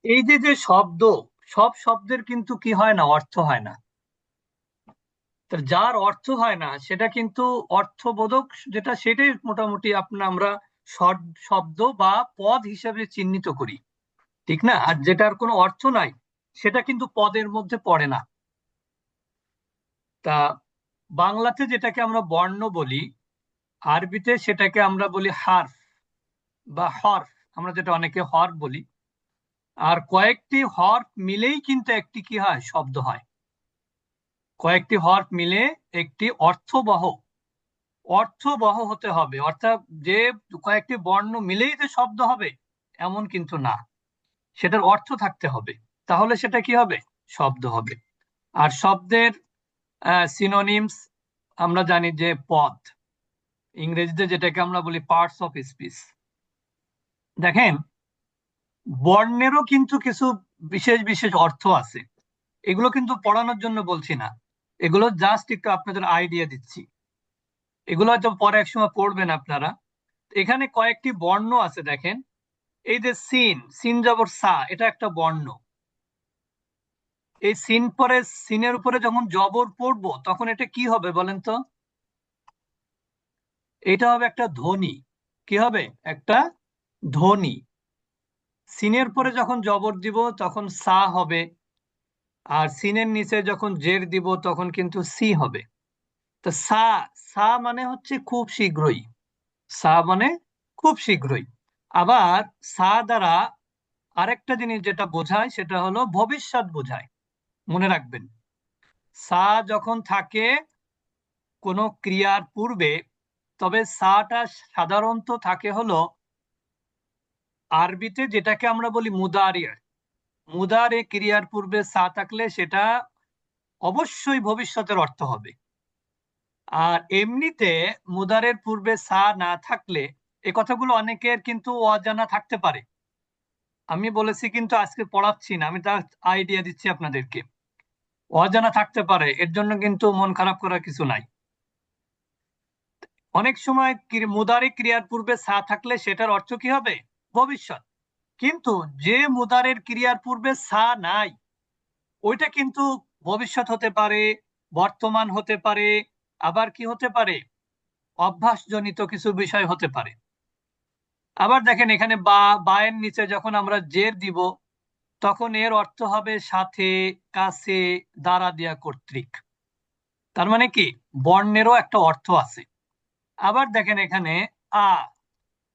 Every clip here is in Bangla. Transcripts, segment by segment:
এই যে যে শব্দ, সব শব্দের কিন্তু কি হয় না, অর্থ হয় না। তো যার অর্থ হয় না সেটা কিন্তু অর্থবোধক, যেটা সেটাই মোটামুটি আমরা শব্দ বা পদ হিসেবে চিহ্নিত করি, ঠিক না? আর যেটার কোনো অর্থ নাই সেটা কিন্তু পদের মধ্যে পড়ে না। তা বাংলাতে যেটাকে আমরা বর্ণ বলি, আরবিতে সেটাকে আমরা বলি হারফ বা হরফ, আমরা যেটা অনেকে হরফ বলি। আর কয়েকটি হরফ মিলেই কিন্তু একটি কি হয়, শব্দ হয়। কয়েকটি হরফ মিলে একটি অর্থবহ অর্থবহ হতে হবে, অর্থাৎ যে কয়েকটি বর্ণ মিলেই যে শব্দ হবে এমন কিন্তু না, সেটার অর্থ থাকতে হবে, তাহলে সেটা কি হবে, শব্দ হবে। আর শব্দের সিনোনিমস আমরা জানি যে পদ, ইংরেজিতে যেটাকে আমরা বলি পার্টস অফ স্পিচ। দেখেন, বর্ণেরও কিন্তু কিছু বিশেষ বিশেষ অর্থ আছে। এগুলো কিন্তু পড়ানোর জন্য বলছি না, এগুলো জাস্ট একটু আপনাদের আইডিয়া দিচ্ছি। এগুলো হয়তো পরে এক সময় পড়বেন আপনারা। এখানে কয়েকটি বর্ণ আছে, দেখেন। এই যে সিন, সিন জবর সা, এটা একটা বর্ণ। এই সিন পরে, সিনের উপরে যখন জবর পড়বো তখন এটা কি হবে বলেন তো? এটা হবে একটা ধ্বনি। কি হবে? একটা ধ্বনি। সিনের পরে যখন জবর দিব তখন সা হবে, আর সিনের নিচে যখন জের দিব তখন কিন্তু সি হবে। তো সা, সা মানে হচ্ছে খুব শীঘ্রই। সা মানে খুব শীঘ্রই। আবার সা দ্বারা আরেকটা জিনিস যেটা বোঝায় সেটা হলো ভবিষ্যৎ বোঝায়। মনে রাখবেন, সা যখন থাকে কোনো ক্রিয়ার পূর্বে, তবে সাটা সাধারণত থাকে হলো আরবিতে যেটাকে আমরা বলি মুদারি। মুদারে ক্রিয়ার পূর্বে সা থাকলে সেটা অবশ্যই ভবিষ্যতের অর্থ হবে। আর এমনিতে মুদারের পূর্বে সা না থাকলে, এ কথাগুলো অনেকের কিন্তু অজানা থাকতে পারে। আমি বলেছি কিন্তু আজকে পড়াচ্ছি না, আমি তার আইডিয়া দিচ্ছি আপনাদেরকে। অজানা থাকতে পারে, এর জন্য কিন্তু মন খারাপ করার কিছু নাই। অনেক সময় মুদারি ক্রিয়ার পূর্বে সা থাকলে সেটার অর্থ কি হবে, ভবিষ্যৎ। কিন্তু যে মুদারের ক্রিয়ার পূর্বে সা নাই, ওইটা কিন্তু ভবিষ্যৎ হতে পারে, বর্তমান হতে পারে, আবার কি হতে পারে, অভ্যাসজনিত কিছু বিষয় হতে পারে। আবার দেখেন এখানে বা, বায়ের নিচে যখন আমরা জের দিব তখন এর অর্থ হবে সাথে, কাছে, দ্বারা দেয়া, কর্তৃক। তার মানে কি, বর্ণেরও একটা অর্থ আছে। আবার দেখেন এখানে আ,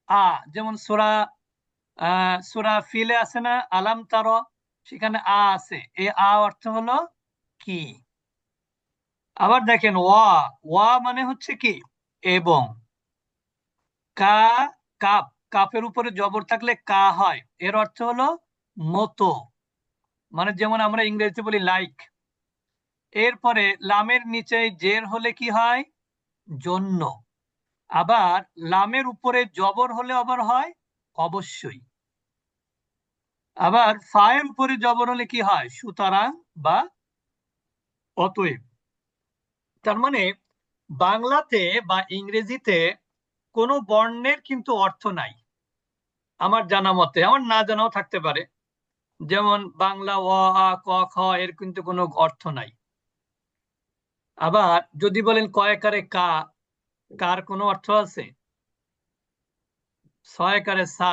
আ, যেমন সূরা সূরা ফিলে আছে না, আলাম তার, সেখানে আ আছে, এই আ অর্থ হলো কি। আবার দেখেন ওয়া, ওয়া মানে হচ্ছে কি, এবং। কা, কাপ, কাপের উপরে জবর থাকলে কা হয়, এর অর্থ হলো মতো, মানে যেমন আমরা ইংরেজিতে বলি লাইক। এরপরে লামের নিচে জের হলে কি হয়, জন্য। আবার লামের উপরে জবর হলে আবার হয় অবশ্যই। আবার ফায়ের উপরে জবর হলে কি হয়, সুতরাং বা অতএব। তার মানে বাংলাতে বা ইংরেজিতে কোনো বর্ণের কিন্তু অর্থ নাই আমার জানা মতে, আমার না জানাও থাকতে পারে। যেমন বাংলা অ, আ, ক, খ, এর কিন্তু কোনো অর্থ নাই। আবার যদি বলেন কয়কারে কা, কার কোনো অর্থ আছে? ছয়কারে সা,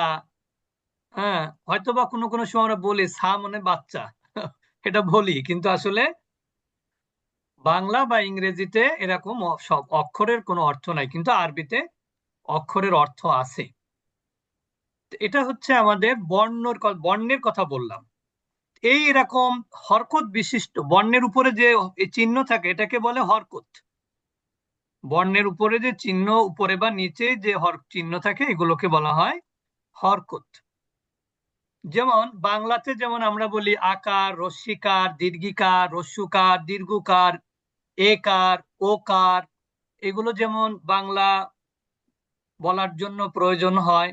হ্যাঁ, হয়তো বা কোনো কোনো সময় আমরা বলি সা মানে বাচ্চা, এটা বলি, কিন্তু আসলে বাংলা বা ইংরেজিতে এরকম সব অক্ষরের কোনো অর্থ নাই, কিন্তু আরবিতে অক্ষরের অর্থ আছে। তো এটা হচ্ছে আমাদের বর্ণের কথা বললাম। এই এরকম হরকত বিশিষ্ট বর্ণের উপরে যে চিহ্ন থাকে এটাকে বলে হরকত। বর্ণের উপরে যে চিহ্ন, উপরে বা নিচে যে চিহ্ন থাকে এগুলোকে বলা হয় হরকত। যেমন বাংলাতে যেমন আমরা বলি আকার, রস্যিকার, দীর্ঘিকার, রস্যুকার, দীর্ঘকার, একার, ওকার, এগুলো যেমন বাংলা বলার জন্য প্রয়োজন হয়,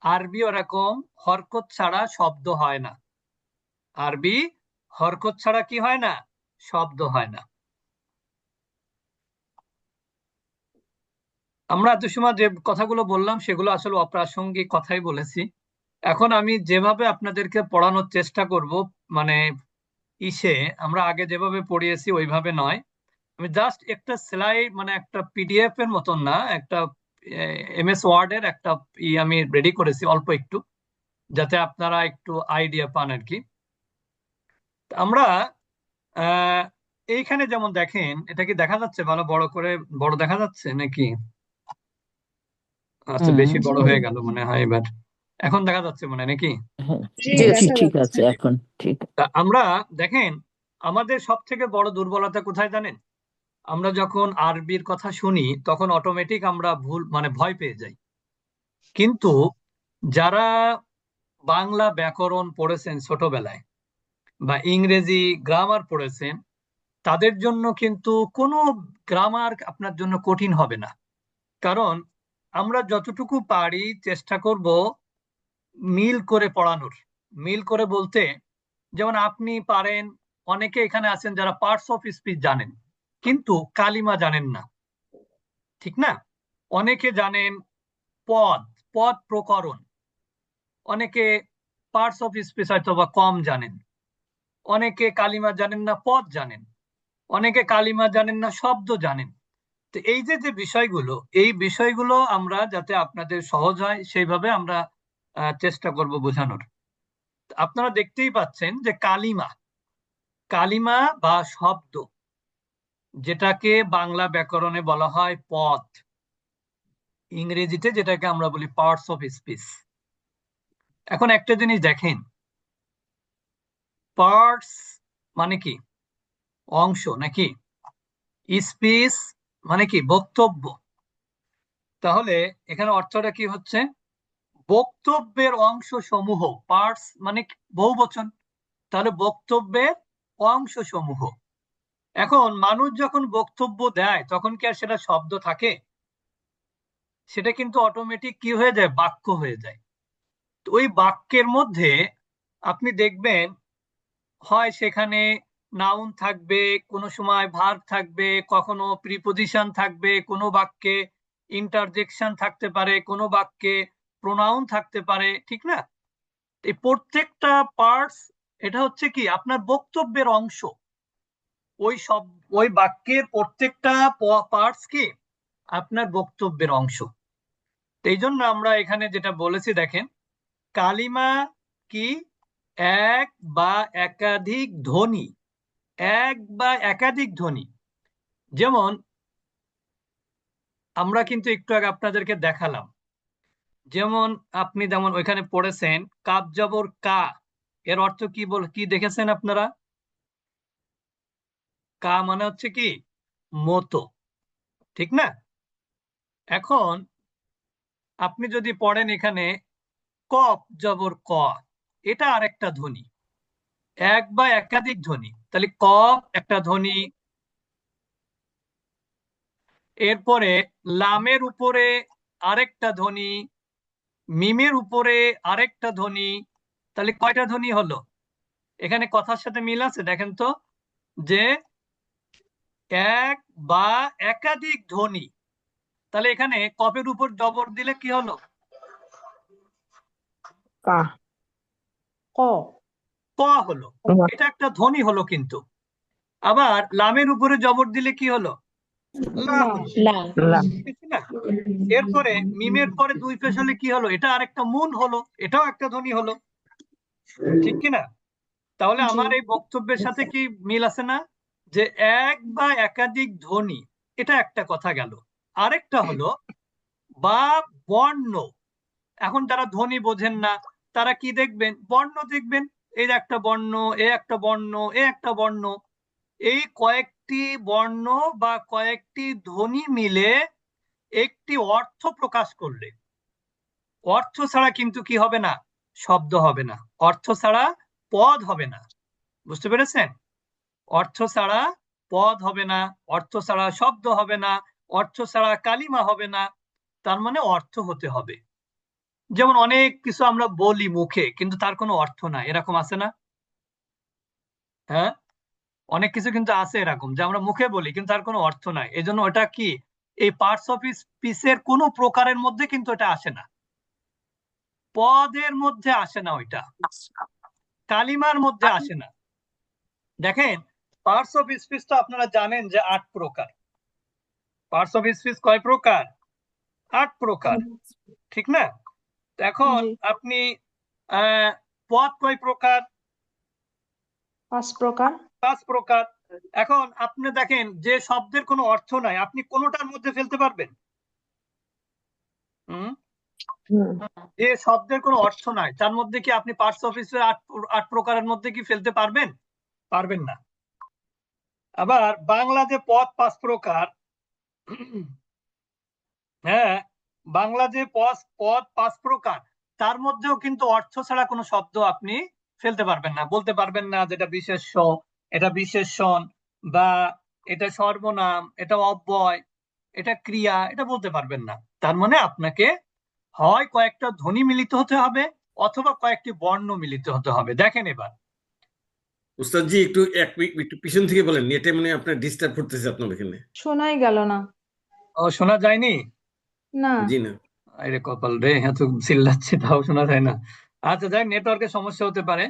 আরবি ওরকম হরকত ছাড়া শব্দ হয় না। আরবি হরকত ছাড়া কি হয় না, শব্দ হয় না। আমরা এত সময় যে কথাগুলো বললাম সেগুলো আসলে অপ্রাসঙ্গিক কথাই বলেছি। এখন আমি যেভাবে আপনাদেরকে পড়ানোর চেষ্টা করব, মানে ইসে আমরা আগে যেভাবে পড়িয়েছি ওইভাবে নয়। আমি জাস্ট একটা স্লাইড, মানে একটা পিডিএফ এর মতন না, একটা এমএস ওয়ার্ডের একটা আমি রেডি করেছি অল্প একটু, যাতে আপনারা একটু আইডিয়া পান আর কি। আমরা আহ এইখানে যেমন দেখেন, এটা কি দেখা যাচ্ছে ভালো বড় করে? বড় দেখা যাচ্ছে নাকি? আচ্ছা, হুম। বেশি বড় হয়ে গেল মনে হয় এবার। এখন দেখা যাচ্ছে মনে হয় নাকি? হ্যাঁ, জি, জি জি, দেখা ঠিক যাচ্ছে। আছে এখন। ঠিক। তা আমরা দেখেন, আমাদের সব থেকে বড় দুর্বলতা কোথায় জানেন? আমরা যখন আরবির কথা শুনি তখন অটোমেটিক আমরা ভুল, মানে ভয় পেয়ে যাই। কিন্তু যারা বাংলা ব্যাকরণ পড়েছেন ছোটবেলায় বা ইংরেজি গ্রামার পড়েছেন, তাদের জন্য কিন্তু কোনো গ্রামার আপনার জন্য কঠিন হবে না। কারণ আমরা যতটুকু পারি চেষ্টা করব মিল করে পড়ানোর। মিল করে বলতে, যেমন আপনি পারেন, অনেকে এখানে আছেন যারা পার্টস অফ স্পিচ জানেন কিন্তু কালিমা জানেন না, ঠিক না? অনেকে জানেন পদ, পদ প্রকরণ। অনেকে পার্টস অফ স্পিচ হয়তো বা কম জানেন। অনেকে কালিমা জানেন না, পদ জানেন। অনেকে কালিমা জানেন না, শব্দ জানেন। তো এই যে যে বিষয়গুলো, এই বিষয়গুলো আমরা যাতে আপনাদের সহজ হয় সেইভাবে আমরা চেষ্টা করব বোঝানোর। আপনারা দেখতেই পাচ্ছেন যে কালিমা, কালিমা বা শব্দ, যেটাকে বাংলা ব্যাকরণে বলা হয় পদ, ইংরেজিতে যেটাকে আমরা বলি পার্টস অফ স্পিচ। এখন একটা জিনিস দেখেন, পার্টস মানে কি? অংশ নাকি? স্পিচ মানে কি? বক্তব্য। তাহলে এখানে অর্থটা কি হচ্ছে? বক্তব্যের অংশ সমূহ। পার্টস মানে বহুবচন, তাহলে বক্তব্যের অংশ সমূহ। এখন মানুষ যখন বক্তব্য দেয় তখন কি আর সেটা শব্দ থাকে? সেটা কিন্তু অটোমেটিক কি হয়ে যায়? বাক্য হয়ে যায়। তো ওই বাক্যের মধ্যে আপনি দেখবেন, হয় সেখানে নাউন থাকবে, কোনো সময় ভার্ব থাকবে, কখনো প্রিপজিশন থাকবে, কোনো বাক্যে ইন্টারজেকশন থাকতে পারে, কোনো বাক্যে প্রোনাউন থাকতে পারে, ঠিক না? এই প্রত্যেকটা পার্টস, এটা হচ্ছে কি আপনার বক্তব্যের অংশ। ওই সব, ওই বাক্যের প্রত্যেকটা পার্টস কি আপনার বক্তব্যের অংশ। তো এই জন্য আমরা এখানে যেটা বলেছি দেখেন, কালিমা কি? এক বা একাধিক ধ্বনি। এক বা একাধিক ধ্বনি। যেমন আমরা কিন্তু একটু আগে আপনাদেরকে দেখালাম, যেমন আপনি যেমন ওইখানে পড়েছেন কাপ জবর কা, এর অর্থ কি কি দেখেছেন আপনারা? কা মানে হচ্ছে কি? মতো, ঠিক না? এখন আপনি যদি পড়েন এখানে কপ জবর ক, এটা আরেকটা ধ্বনি। এক বা একাধিক ধ্বনি, তাহলে কপ একটা ধ্বনি। এরপরে লামের উপরে আরেকটা ধ্বনি, মিমের উপরে আরেকটা ধ্বনি। তাহলে কয়টা ধ্বনি হলো? এখানে কথার সাথে মিল আছে দেখেন তো, যে এক বা একাধিক ধ্বনি। তাহলে এখানে কপের উপর জবর দিলে কি হলো? কা, ক, ক হলো। এটা একটা ধ্বনি হলো কিন্তু। আবার লামের উপরে জবর দিলে কি হলো? লা লা, হলো, লা, লা। ঠিক না? এরপরে মিমের পরে দুই পেশ হলে কি হলো? এটা আরেকটা মুন হলো, এটাও একটা ধ্বনি হলো, ঠিক কিনা? তাহলে জি, আমার এই বক্তব্যের সাথে কি মিল আছে না? যে এক বা একাধিক ধ্বনি, এটা একটা কথা গেল। আরেকটা হলো বা বর্ণ। এখন যারা ধ্বনি বোঝেন না, তারা কি দেখবেন? বর্ণ দেখবেন। এই যে একটা বর্ণ, এ একটা বর্ণ, এ একটা বর্ণ। এই কয়েকটি বর্ণ বা কয়েকটি ধ্বনি মিলে একটি অর্থ প্রকাশ করলে, অর্থ ছাড়া কিন্তু কি হবে না? শব্দ হবে না। অর্থ ছাড়া পদ হবে না। বুঝতে পেরেছেন? অর্থ ছাড়া পদ হবে না, অর্থ ছাড়া শব্দ হবে না, অর্থ ছাড়া কালিমা হবে না। তার মানে অর্থ হতে হবে। যেমন অনেক কিছু আমরা বলি মুখে কিন্তু তার কোনো অর্থ নাই, এরকম আছে না? হ্যাঁ, অনেক কিছু কিন্তু আছে এরকম যে আমরা মুখে বলি কিন্তু তার কোনো অর্থ নাই, এই জন্য ওটা কি, এই পার্টস অফ স্পিচের কোনো প্রকারের মধ্যে কিন্তু এটা আসে না। পদের মধ্যে আসে না, ওইটা কালিমার মধ্যে আসে না। দেখেন, পার্টস অফ স্পিচ তো আপনারা জানেন যে 8 প্রকার। পার্টস অফ স্পিচ কয় প্রকার? 8 প্রকার, ঠিক না? তো এখন জি আপনি আহ পদ কয় প্রকার? 5 প্রকার 5 প্রকার। এখন আপনি দেখেন, যে শব্দের কোনো অর্থ নাই আপনি কোনোটার মধ্যে ফেলতে পারবেন? হুম হুম যে শব্দের কোনো অর্থ নাই তার মধ্যে কি আপনি পার্টস অফ স্পিচের 8 প্রকারের মধ্যে কি ফেলতে পারবেন? পারবেন না। আবার বাংলা যে পদ 5 প্রকার, হ্যাঁ, বাংলা যে পদ পদ 5 প্রকার, তার মধ্যেও কিন্তু অর্থ ছাড়া কোনো শব্দ আপনি ফেলতে পারবেন না, বলতে পারবেন না যেটা বিশেষ্য, এটা বিশেষণ, বা এটা সর্বনাম, এটা অব্যয়, এটা ক্রিয়া, এটা বলতে পারবেন না। তার মানে আপনাকে হয় কয়েকটা ধ্বনি মিলিত হতে হবে অথবা কয়েকটি বর্ণ মিলিত হতে হবে। দেখেন এবার। উস্তাদ জি, একটু একটু পিছন থেকে বলেন, নেটে মানে আপনার ডিস্টার্ব করতেছে আপনার এখানে। শোনাই গেল না ও, শোনা যায়নি? না জি না। আরে কপাল রে, এত চিল্লাচ্ছি তাও শোনা যায় না। আচ্ছা, যাই, নেটওয়ার্কের সমস্যা হতে পারে।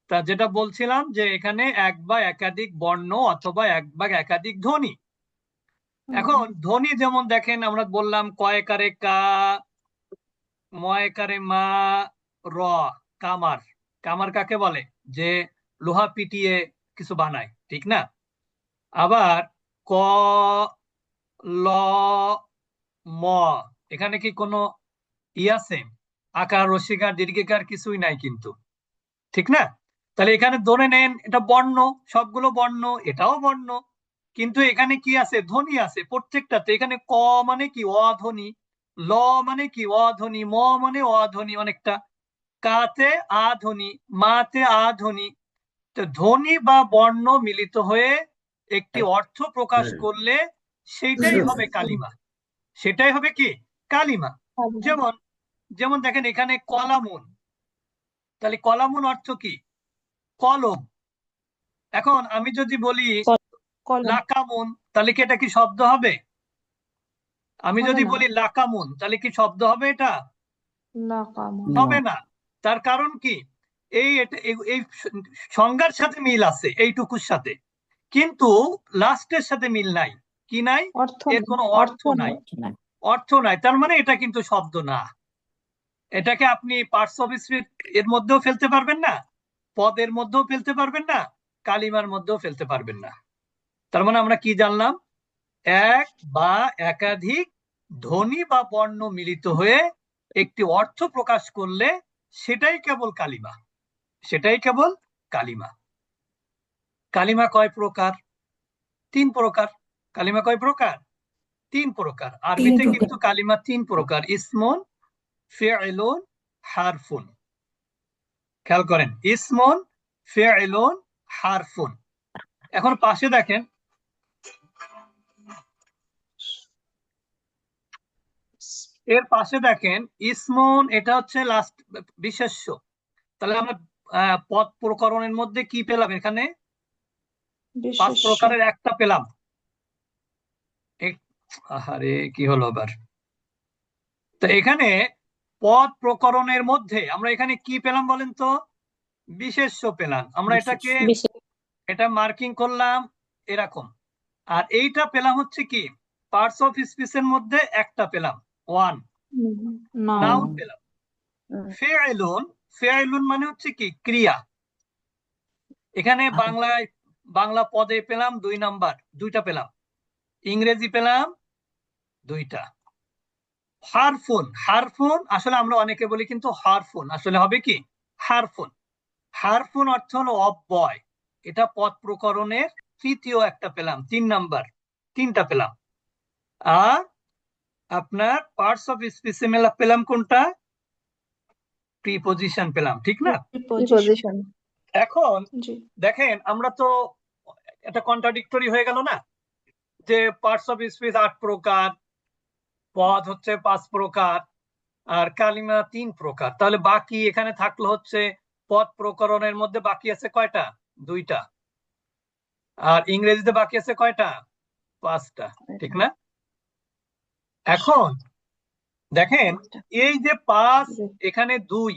তা যেটা বলছিলাম যে এখানে এক বা একাধিক বর্ণ অথবা এক বা একাধিক ধ্বনি। এখন ধ্বনি যেমন দেখেন, আমরা বললাম কয়কারে কা, ময়কারে মা, র, কামার। কামার কাকে বলে? যে লোহা পিটিয়ে কিছু বানায়, ঠিক না? আবার ক, ল, ম, এখানে কি কোনো ই আছে? আকার, রসিকার, দীর্ঘিকার কিছুই নাই কিন্তু, ঠিক না? তাহলে এখানে ধরে নেন এটা বর্ণ, সবগুলো বর্ণ, এটাও বর্ণ, কিন্তু এখানে কি আছে? ধ্বনি আছে প্রত্যেকটাতে। এখানে ক মানে কি? অধ্বনি। ল মানে কি? অধ্বনি। ম মানে অধ্বনি অনেকটা। কাতে আধ্বনি, মাতে আধ্বনি। তো ধ্বনি বা বর্ণ মিলিত হয়ে একটি অর্থ প্রকাশ হ্যাঁ। করলে সেইটাই হবে কালিমা। সেটাই হবে কি? কালিমা। যেমন যেমন দেখেন এখানে কলামুন, তাহলে কলামুন অর্থ কি? কলম। এখন আমি যদি বলি কলম লাকামুন, তাহলে কি এটা কি শব্দ হবে? আমি হবে যদি না বলি লাকামুন, তাহলে কি শব্দ হবে এটা? লাকাম হবে না। তার কারণ কি? এই সংজ্ঞার সাথে মিল আছে এইটুকুর সাথে, কিন্তু লাস্টের সাথে মিল নাই। কি নাই? অর্থ এর নেই কোনো অর্থ অর্থ নাই। নেই অর্থ নাই, তার মানে এটা কিন্তু শব্দ না। এটাকে আপনি পার্টস অফ স্পিচ এর মধ্যেও ফেলতে পারবেন না, পদের মধ্যেও ফেলতে পারবেন না, কালিমার মধ্যেও ফেলতে পারবেন না। তার মানে আমরা কি জানলাম? এক বা একাধিক ধ্বনি বা বর্ণ মিলিত হয়ে একটি অর্থ প্রকাশ করলে সেটাই কেবল কালিমা। সেটাই কেবল কালিমা। কালিমা কয় প্রকার? 3 প্রকার। কালিমা কয় প্রকার? 3 প্রকার। আরবিতে কিন্তু কালিমা 3 প্রকার: ইসমুন, ফি'লুন, হারফুন। খেয়াল করেন, ইসমুন, ফি'লুন, হারফুন। এখন পাশে দেখেন, এর পাশে দেখেন ইসমুন, এটা হচ্ছে লাস্ট বিশেষ্য। তাহলে আমরা পদ প্রকরণের মধ্যে কি পেলাম? এখানে 5 বিশেষ্য প্রকারের একটা পেলাম। আহারে, কি হলো আবার? তো এখানে পদ প্রকরণের মধ্যে আমরা এখানে কি পেলাম বলেন তো? বিশেষ্য পেলাম। আমরা এটাকে এটা মার্কিং করলাম এরকম। আর এইটা পেলাম হচ্ছে কি? পার্টস অফ স্পিচের মধ্যে একটা পেলাম, ওয়ান নাউন নাউন পেলাম। ফেআইলুন, ফেআইলুন মানে হচ্ছে কি? ক্রিয়া। এখানে বাংলায় বাংলা পদে পেলাম 2 নাম্বার, 2টা পেলাম। ইংরেজি পেলাম 2টা। হারফুন, হারফুন আসলে আমরা অনেকে বলি কিন্তু হারফুন আসলে হবে কি? হারফুন। হারফুন অর্থ হলো অব্যয়। এটা পদ প্রকরণের তৃতীয় একটা পেলাম, 3 নাম্বার, 3টা পেলাম। আর আপনার পার্টস অফ স্পিচে পেলাম কোনটা? প্রিপজিশন পেলাম, ঠিক না? প্রিপজিশন এখন জি দেখেন, আমরা তো এটা কন্ট্রাডিক্টরি হয়ে গেল না, যে পার্টস অফ স্পিচ 8 প্রকার, পদ হচ্ছে 5 প্রকার, আর কালিমা 3 প্রকার। তাহলে বাকি এখানে থাকলো হচ্ছে পদ প্রকরণের মধ্যে বাকি আছে কয়টা? 2টা। আর ইংরেজিতে বাকি আছে কয়টা? 5টা, ঠিক না? এখন দেখেন একটা এই যে 5 জি। এখানে 2,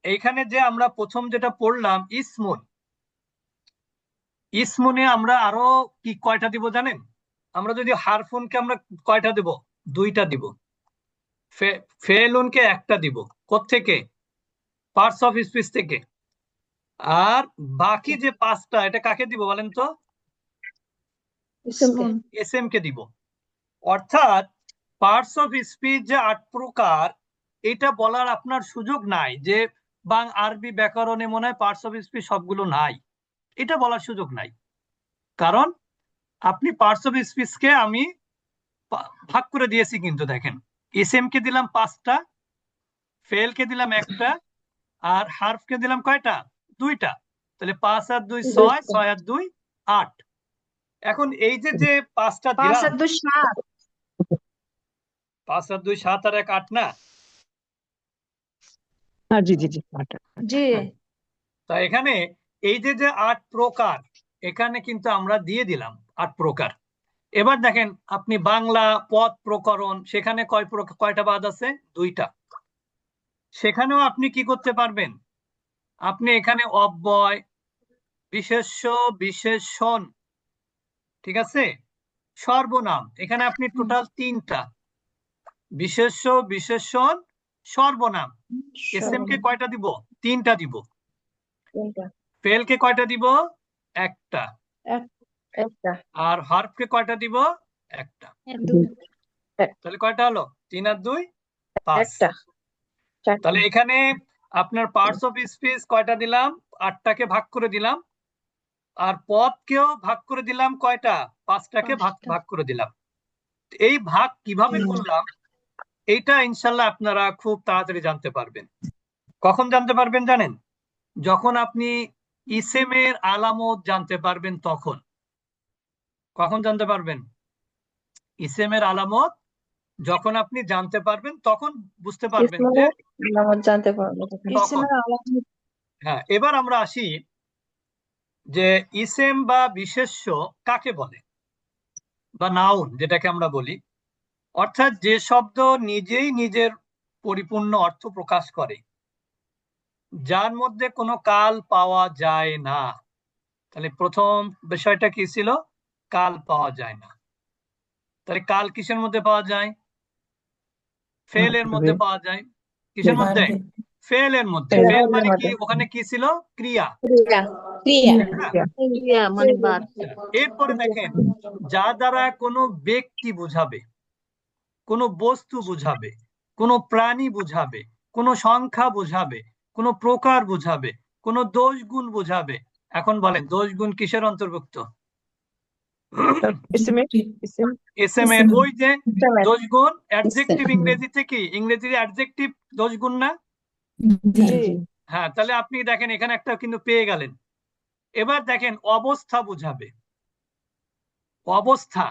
এইখানে যে আমরা প্রথম যেটা পড়লাম ইসমুন, ইসমুনে আমরা আরো কি কয়টা দিব জানেন? আমরা যদি হারফুনকে আমরা কয়টা দিব? 2টা দিব। ফেলুনকে 1টা দিব। কোত্থেকে? পার্টস অফ স্পিচ থেকে। আর বাকি যে 5টা এটা কাকে দিব বলেন তো? ইসমকে ইসমুন এসএম কে দিব। অর্থাৎ পার্টস অফ স্পিচ যে 8 প্রকার, এটা বলার আপনার সুযোগ নাই যে আরবি ব্যাকরণে মনে হয় পার্টস অফ স্পিচ সবগুলো নাই, এটা বলার সুযোগ নাই। কারণ আপনি পার্টস অফ স্পিচকে আমি ভাগ করে দিয়েছি, কিন্তু দেখেন এসএম কে দিলাম 5টা, ফেল কে দিলাম 1টা, আর হার্ফ কে দিলাম কয়টা? 2টা। তাহলে 5 আর 2 6, 6 আর 2 8। এখন এই যে 5টা 5 দিলাম, আর 2 7 5 আর 2 7 আর 1 8 না? হ্যাঁ জি জি জি জি তা এখানে এই যে 8 প্রকার, এখানে কিন্তু আমরা দিয়ে দিলাম 8 প্রকার। এবার দেখেন আপনি বাংলা পদ প্রকরণ, সেখানে কয়টা বাদ আছে? 2টা। সেখানেও আপনি কি করতে পারবেন? আপনি এখানে অব্যয়, বিশেষ্য, বিশেষণ, ঠিক আছে, সর্বনাম, এখানে আপনি টোটাল 3টা বিশেষ্য, বিশেষণ, সর্বনাম। এসএম কে কয়টা দিব? 3টা দিব। তিনটা ফেল কে কয়টা দিব? 1টা। একটা আর হার্ফ কে কয়টা দিব? 1টা। তাহলে কয়টা হলো? 3 আর 2 5। একটা তাহলে চারটা এখানে আপনার পার্টস অফ স্পিচ কয়টা দিলাম? 8টাকে ভাগ করে দিলাম। আর পদকেও ভাগ করে দিলাম কয়টা? 5টাকে ভাগ 5টা ভাগ করে দিলাম। এই ভাগ কিভাবে করলাম এইটা ইনশাল্লাহ আপনারা খুব তাড়াতাড়ি জানতে পারবেন। কখন জানতে পারবেন জানেন? যখন আপনি ইসেমের আলামত জানতে পারবেন তখন। কখন জানতে পারবেন? ইসেমের আলামত যখন আপনি জানতে পারবেন তখন বুঝতে পারবেন যে ইসমের আলামত জানতে পারবো তখন। তখন। ইসমের আলামত হ্যাঁ, এবার আমরা আসি যে ইসেম বা বিশেষ্য কাকে বলে, বা নাউন যেটাকে আমরা বলি। অর্থাৎ যে শব্দ নিজেই নিজের পরিপূর্ণ অর্থ প্রকাশ করে, যার মধ্যে কোনো কাল পাওয়া যায় না। তাহলে প্রথম বিষয়টা কি ছিল? কাল পাওয়া যায় না। তাহলে কাল কিসের মধ্যে পাওয়া যায়? ফেল এর মধ্যে পাওয়া যায়। কিসের মধ্যে? ফেল এর মধ্যে। ফেল মানে কি? ওখানে কি ছিল? ক্রিয়া। ক্রিয়া ক্রিয়া ঠিক না? ক্রিয়া মানে বার এরপরে দেখেন যা দ্বারা কোনো ব্যক্তি বুঝাবে, কোনো বস্তু বুঝাবে, কোনো প্রাণী বুঝাবে, কোনো সংখ্যা বুঝাবে, কোনো প্রকার বুঝাবে, কোনো দোষ গুণ বুঝাবে। এখন বলেন দোষ গুণ কিসের অন্তর্ভুক্ত? এসএম এর ওই যে দোষ গুণ অ্যাডজেক্টিভ, ইংরেজিতে কি? ইংরেজির অ্যাডজেক্টিভ দোষ গুণ না? হ্যাঁ, তাহলে আপনি দেখেন এখানে একটা কিন্তু পেয়ে গেলেন। এবার দেখেন অবস্থা বুঝাবে। অবস্থা,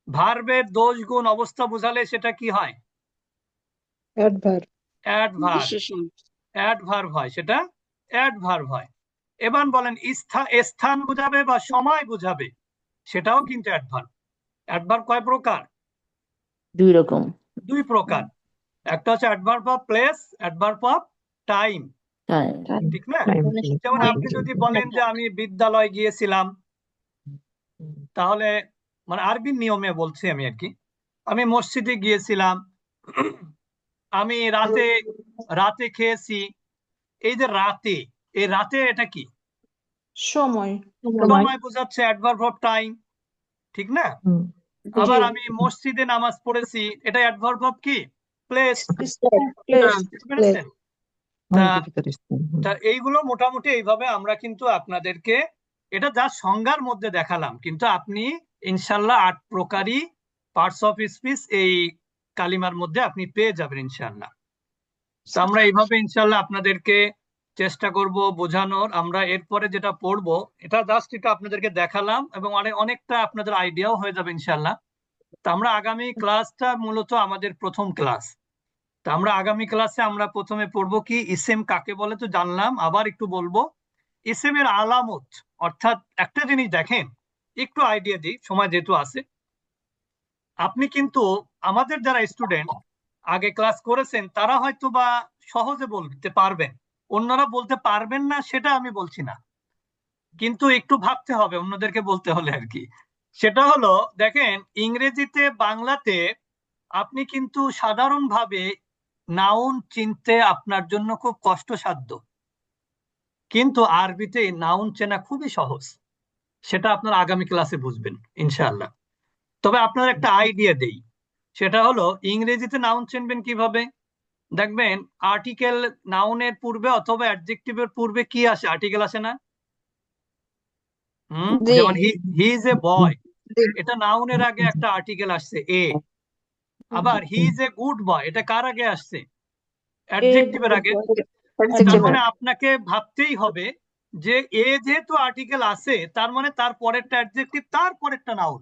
ভার্বের দোষ গুণ অবস্থা বুঝালে সেটা কি হয়? অ্যাডভার্ব হয়, সেটা অ্যাডভার্ব হয়। এবার বলেন স্থান বুঝাবে বা সময় বুঝাবে, সেটাও কিন্তু অ্যাডভার্ব। অ্যাডভার্ব কয় প্রকার? 2 রকম। 2 প্রকার। একটা হচ্ছে adverb of place, adverb of time, ঠিক না? যেমন আপনি যদি বলেন যে আমি বিদ্যালয় গিয়েছিলাম, তাহলে মানে আরবির নিয়মে বলছি আমি আর কি, আমি মসজিদে গিয়েছিলাম, আমি রাতে খেয়েছি। এই যে রাতে, এই রাতে এটা কি? সময় সময় বোঝাচ্ছে, অ্যাডভার্ব অফ টাইম, ঠিক না? আবার আমি মসজিদে নামাজ পড়েছি, এটা অ্যাডভার্ব অফ কি? প্লেস। বুঝতে পেরেছেন? তা এইগুলো মোটামুটি এইভাবে আমরা কিন্তু আপনাদেরকে এটা যা সংজ্ঞার মধ্যে দেখালাম, কিন্তু আপনি ইনশাল্লাহ 8 প্রকারই পার্টস অফ স্পিচ এই কালিমার মধ্যে আপনি পেয়ে যাবেন ইনশাল্লাহ। তো আমরা এইভাবে ইনশাল্লাহ আপনাদেরকে চেষ্টা করব বোঝানোর। আমরা এরপরে যেটা পড়বো এটা জাস্ট এটা আপনাদেরকে দেখালাম, এবং অনেকটা আপনাদের আইডিয়াও হয়ে যাবে ইনশাল্লাহ। তো আমরা আগামী ক্লাসটা মূলত আমাদের প্রথম ক্লাস। তা আমরা আগামী ক্লাসে আমরা প্রথমে পড়বো কি ইসেম কাকে বলে, তো জানলাম, আবার একটু বলবো ইসেমের আলামত। অর্থাৎ একটা জিনিস দেখেন, একটু আইডিয়া দিই সময় যেহেতু আছে, আপনি কিন্তু আমাদের যারা স্টুডেন্ট আগে ক্লাস করেছেন তারা হয়তো বা সহজে বলতে পারবেন, অন্যরা বলতে পারবেন না সেটা আমি বলছি না, কিন্তু একটু ভাবতে হবে অন্যদেরকে বলতে হলে আর কি। সেটা হলো, দেখেন ইংরেজিতে বাংলাতে আপনি কিন্তু সাধারণভাবে নাউন চিনতে আপনার জন্য খুব কষ্টসাধ্য, কিন্তু আরবিতে নাউন চেনা খুবই সহজ। সেটা আপনার আগামী ক্লাসে বুঝবেন ইনশাআল্লাহ। তবে আপনার একটা আইডিয়া দেই, সেটা হলো ইংরেজিতে নাউন চিনবেন কিভাবে। দেখবেন আর্টিকেল নাউনের পূর্বে অথবা অ্যাডজেক্টিভের পূর্বে কি আসে, আর্টিকেল আসে না? জি যেমন হি ইজ এ বয়, জি এটা নাউনের আগে একটা আর্টিকেল আসছে এ। আবার he is a good boy, এটা কার আগে আসছে? এ অ্যাডজেক্টিভের আগে। তার অ্যাডজেক্টিভ মানে আপনাকে ভাবতেই হবে যে এ যেহেতু আর্টিকেল আছে তার মানে তার পরেরটা অ্যাডজেক্টিভ, তার পরেরটা নাউন।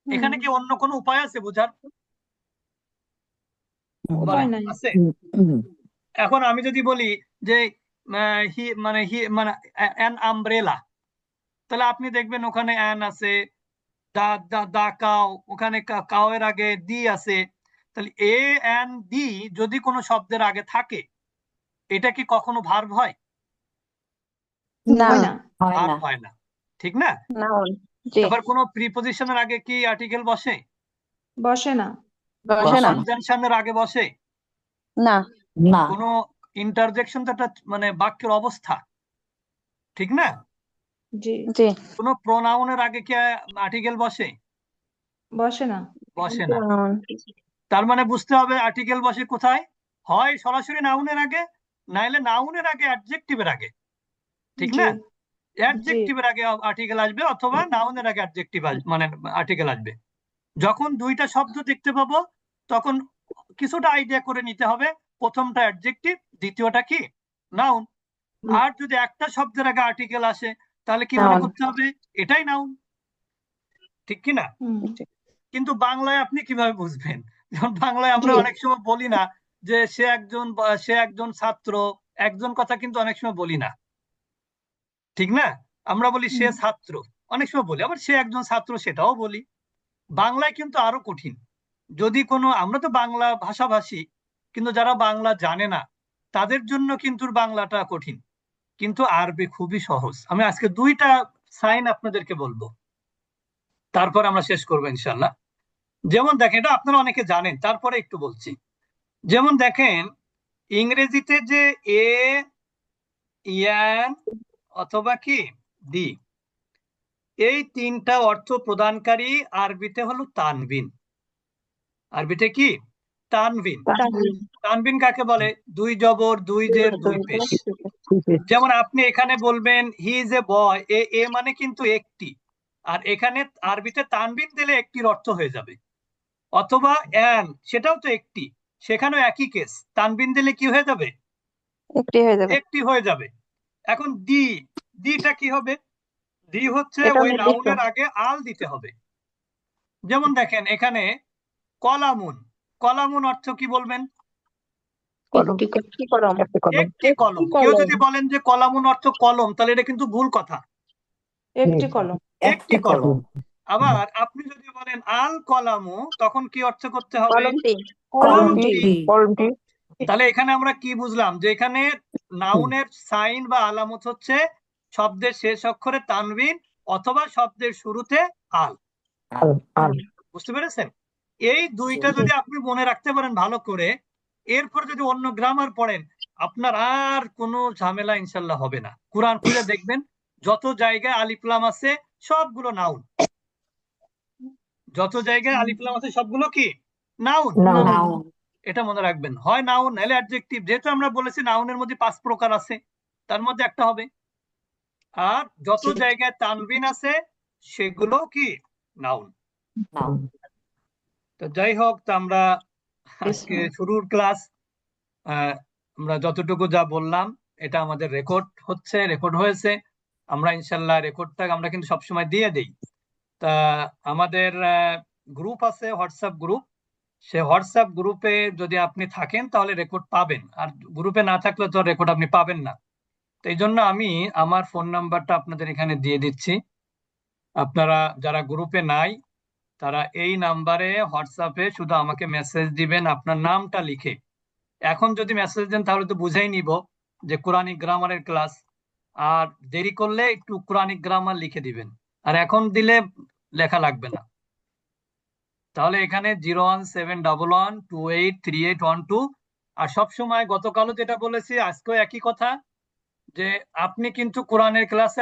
এখানে কি অন্য কোনো উপায় আছে বোঝার? উপায় বলেন নাই। আছে? এখন আমি যদি বলি যে হি মানে অ্যান আমব্রেলা, তাহলে আপনি দেখবেন ওখানে অ্যান আছে, দা দা দা কাউ, ওখানে কাউ এর আগে দি আছে। তাহলে এ অ্যান দি যদি কোনো শব্দের আগে থাকে, এটা কি কখনো ভার্ব হয়? না না ভার্ব হয় না, ঠিক না? নাউন জি এবার কোনো প্রিপজিশনের আগে কি আর্টিকেল বসে? বসে না কোনো কনজাংশনের আগে বসে? না কোনো ইন্টারজেকশন তো একটা মানে বাক্যের অবস্থা, ঠিক না? জি জি কোনো প্রোনাউনের আগে কি আর্টিকেল বসে? বসে না বসে না। তার মানে বুঝতে হবে আর্টিকেল বসে কোথায়, হয় সরাসরি নাউনের আগে, নাইলে নাউনের আগে অ্যাডজেক্টিভের আগে, ঠিক জি না? জি অ্যাডজেক্টিভের আগে আর্টিকেল আসবে অথবা নাউনের আগে অ্যাডজেক্টিভ মানে আর্টিকেল আসবে। যখন দুইটা শব্দ দেখতে পাবো তখন কিছুটা আইডিয়া করে নিতে হবে, প্রথমটা অ্যাডজেক্টিভ, দ্বিতীয়টা কি নাউন। আর যদি একটা শব্দের আগে আর্টিকেল আসে তাহলে কি মনে করতে হবে এটাই নাউন, ঠিক কি না? কিন্তু বাংলায় আপনি কিভাবে বুঝবেন? যেমন বাংলায় আমরা জি অনেক সময় বলি না যে সে একজন ছাত্র, একজন কথা কিন্তু অনেক সময় বলি না, ঠিক না? আমরা বলি সে ছাত্র, অনেক সময় বলি, আবার সে একজন ছাত্র সেটাও বলি। বাংলায় কিন্তু আরো কঠিন। যদি কোনো, আমরা তো বাংলা ভাষাভাষী, কিন্তু যারা বাংলা জানে না তাদের জন্য কিন্তু বাংলাটা কঠিন, কিন্তু আরবি খুবই সহজ। আমি আজকে দুইটা সাইন আপনাদেরকে বলবো, তারপর আমরা শেষ করবো ইনশাল্লাহ। যেমন দেখেন, এটা আপনারা অনেকে জানেন, তারপরে একটু বলছি। যেমন দেখেন ইংরেজিতে যে এ, ইয়ান অথবা কি দি, এই তিনটা অর্থ প্রদানকারী আরবিতে হলো তানবিন। আরবিতে কি? তানবিন। তানবিন কাকে বলে? দুই জবর, দুই জের, দুই পেশ। যেমন আপনি এখানে বলবেন হি ইজ এ বয়, এ মানে কিন্তু একটি, আর এখানে আরবিতে তানবিন দিলে একটির অর্থ হয়ে যাবে। অথবা অ্যান, সেটাও তো একটি, সেখানেও একই কেস, তানবিন দিলে কি হয়ে যাবে? একটি হয়ে যাবে একটি হয়ে যাবে। এখন দিটা কি হবে? দি হচ্ছে এটাও ওই নির্দিষ্ট নাউনের আগে আল দিতে হবে। যেমন দেখেন এখানে কলামুন, কলামুন অর্থ কি বলবেন? একটি কলম একটি কলম। কেউ যদি বলেন যে কলামুন অর্থ কলম, তাহলে এটা কিন্তু ভুল কথা। একটি কলম একটি কলম। আবার আপনি যদি বলেন আল কলামু, তখন কি অর্থ করতে হবে? কলমটি কলমটি। তাহলে এখানে আমরা কি বুঝলাম, যে এখানে নাউনের সাইন বা আলামত হচ্ছে শব্দের শেষ অক্ষরে তানবিন অথবা শব্দের শুরুতে আল। বুঝতে পেরেছেন? এই দুইটা যদি আপনি মনে রাখতে পারেন ভালো করে, এরপর যদি অন্য গ্রামার পড়েন আপনার আর কোনো ঝামেলা ইনশাল্লাহ হবে না। কোরআন খুলে দেখবেন যত জায়গায় আলিফ লাম আছে সবগুলো নাউন, যত জায়গায় আলিফ লাম আছে সবগুলো কি নাউন। এটা মনে রাখবেন, হয় নাউন নাহলে অ্যাডজেক্টিভ। যেহেতু আমরা বলেছি নাউনের মধ্যে 5 প্রকার আছে, তার মধ্যে একটা হবে। আর যত জায়গায় তানবিন আছে সেগুলো কি নাউন। তো যাই হোক, তো আমরা আজকে শুরুর ক্লাস, আমরা যতটুকু যা বললাম এটা আমাদের রেকর্ড হয়েছে। আমরা ইনশাল্লাহ রেকর্ডটা আমরা কিন্তু সবসময় দিয়ে দিই। তা আমাদের গ্রুপ আছে, হোয়াটসঅ্যাপ গ্রুপ, সে হোয়াটসঅ্যাপ গ্রুপে যদি আপনি থাকেন তাহলে রেকর্ড পাবেন, আর গ্রুপে না থাকলে তো রেকর্ড আপনি পাবেন না। তো এই জন্য আমি আমার ফোন নাম্বারটা আপনাদের এখানে দিয়ে দিচ্ছি। আপনারা যারা গ্রুপে নাই তারা এই নাম্বারে হোয়াটসঅ্যাপে শুধু আমাকে মেসেজ দিবেন আপনার নামটা লিখে। এখন যদি মেসেজ দেন তাহলে তো বুঝেই নিব যে কোরআনিক গ্রামারের ক্লাস, আর দেরি করলে একটু কোরআনিক গ্রামার লিখে দিবেন, আর এখন দিলে লেখা লাগবে না। তাহলে এখানে 01711283812। আর সবসময় গতকালও যেটা বলেছি আজকেও একই কথা, যে আপনি কিন্তু কোরআনের ক্লাসে